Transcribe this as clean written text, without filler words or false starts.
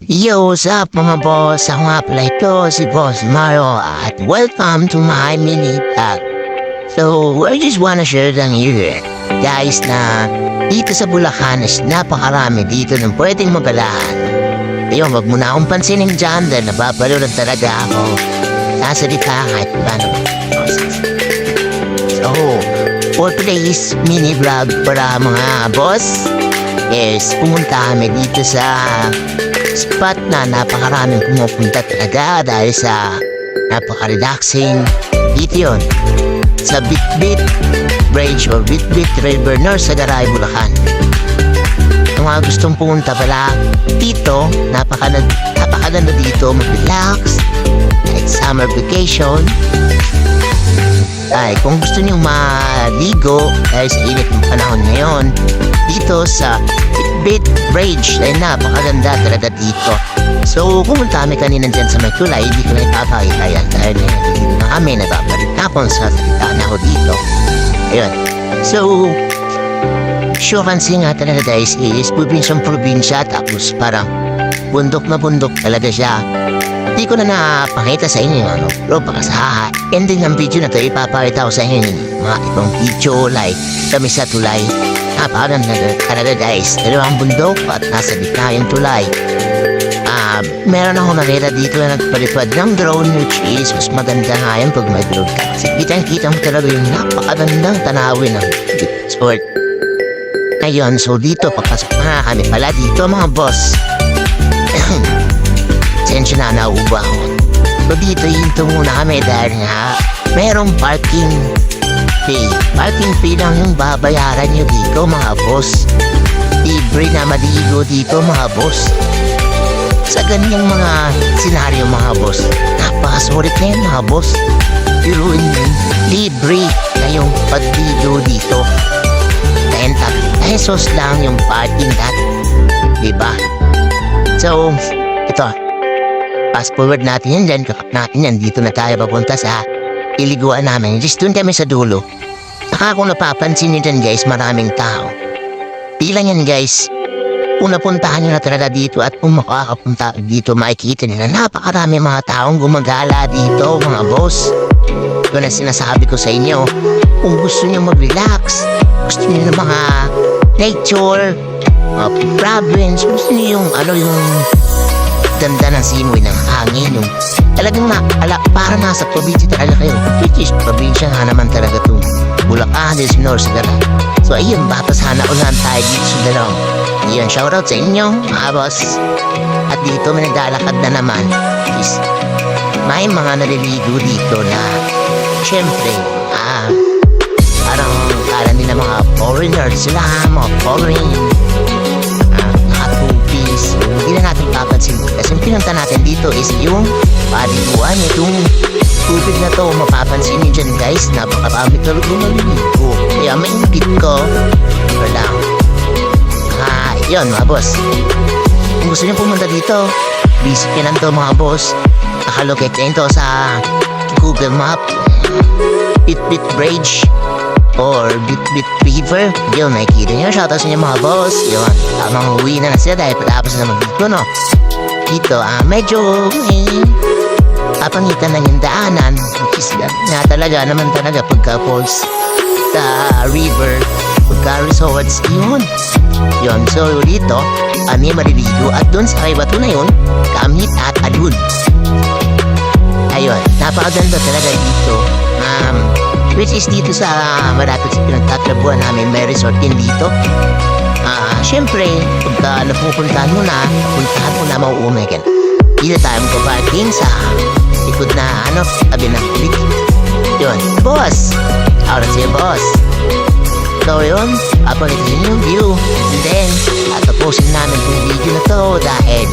Yo, what's up mga boss? Ako nga pala ito, si Boss Mario at welcome to my mini vlog. So, I just wanna share lang here, guys, na dito sa Bulacan is napakarami dito ng pwedeng magalaan. Ayun, wag mo na akong pansinin dyan dahil nababalo lang talaga ako. Sasalita kahit paano. So, for today's mini vlog para mga boss, is pumunta kami dito sa spot na napakaraming pumupunta talaga dahil sa napaka-relaxing. Dito yun, sa Bitbit Bridge or Bitbit River North sa Garay, Bulacan. Kung mga gustong pumunta pala dito, napakaganda dito mag-relax, like summer vacation. Ay, kung gusto nyo maligo dahil sa init ng panahon ngayon, dito sa Bitbit Bridge ay napakaganda talaga dito. So, pumunta kami kanina dyan sa may tulay, hindi ko na ipapakita yan dahil dito na kami, nababalit na akong sa salita na ako dito. Ayun. So, Sugarcane nga talaga guys is probinsyang-probinsya tapos parang bundok na bundok talaga siya. Hindi ko na napakita sa inyo ano, pero baka sa ending ng video na to ipapakita ko sa inyo mga ibang video like kami sa tulay. Napakaganda talaga guys, dalawang bundok at nasa gitna yung tulay. Meron ako nakita dito na nagpalipad ng drone which is mas maganda nga yan pag may drone ka. Kasi kitang-kita mo talaga yung napakagandang tanawin ng sport. Ngayon, so dito papasok na kami pala dito mga boss. Sensya na nauuba ako. So dito hinto muna kami dahil nga merong parking fee. Parking fee lang yung babayaran nyo dito mga boss. Libre na maligo dito mga boss. Sa ganyang mga senaryo mga boss, napakasulit na yun mga boss. Piruin yun, libre na yung pagligo dito. 10 pesos lang yung parking lot. Diba? So, ito. Fast forward natin yan dyan, kakap natin yan. Dito na tayo papunta sa iliguan namin. Just doon kami sa dulo. Saka kung napapansin nyo dyan guys, maraming tao. Pila yan guys. Kung napuntahan nyo na talaga dito at kung makakapunta dito, makikita nyo na napakarami mga taong gumagala dito mga boss. Ito na sinasabi ko sa inyo. Kung gusto nyo mag-relax, gusto nyo ng mga nature, mga province, gusto nyo yung yung ganda ng simoy ng hangin, yung talagang para nasa probinsya talaga kayo, which is probinsya nga naman talaga itong Bulacan, North Garay. So ayun, bata sana unahan tayo dito sa dalawang. Ayun, shoutout sa inyo mga boss. At dito may naglalakad na naman is may mga naliligo dito na syempre parang kala nila mga foreigners sila, mga foreign nakatupis. Hindi na natin papansin kasi yung pinunta natin dito is yung paliguan. Itong tubig na to, mapapansin nyo dyan guys, napakabami talaga maliligo. Kaya may ingit ko wala. Yun mga boss, kung gusto nyo pumunta dito, visit nyo lang to mga boss. Nakalocate nyo ito sa Google Map, Bitbit Bridge or Bitbit River. Yun, nakikita nyo. Shoutout sa inyo mga boss. Yun, tamang uwi na sila dahil patapos na mag-dito, no? Dito, medyo kapangitan na yung daanan, which is na talaga naman talaga pagka falls sa river, pagka resorts, yun. So dito, kami maliligo at doon sa kay bato na yun, kami tatalun. Ayun, napakaganda talaga dito. Which is dito sa malapit sa pinagtatrabuhan namin, may resort din dito. Siyempre, pagka napupuntahan mo na, mauumay ka na. Dito tayo magpaparking sa likod na tabi ng creek. Yun, boss! Ahora siya, boss! So yun, papalitin yung view. And then, tatapusin namin yung video na to dahil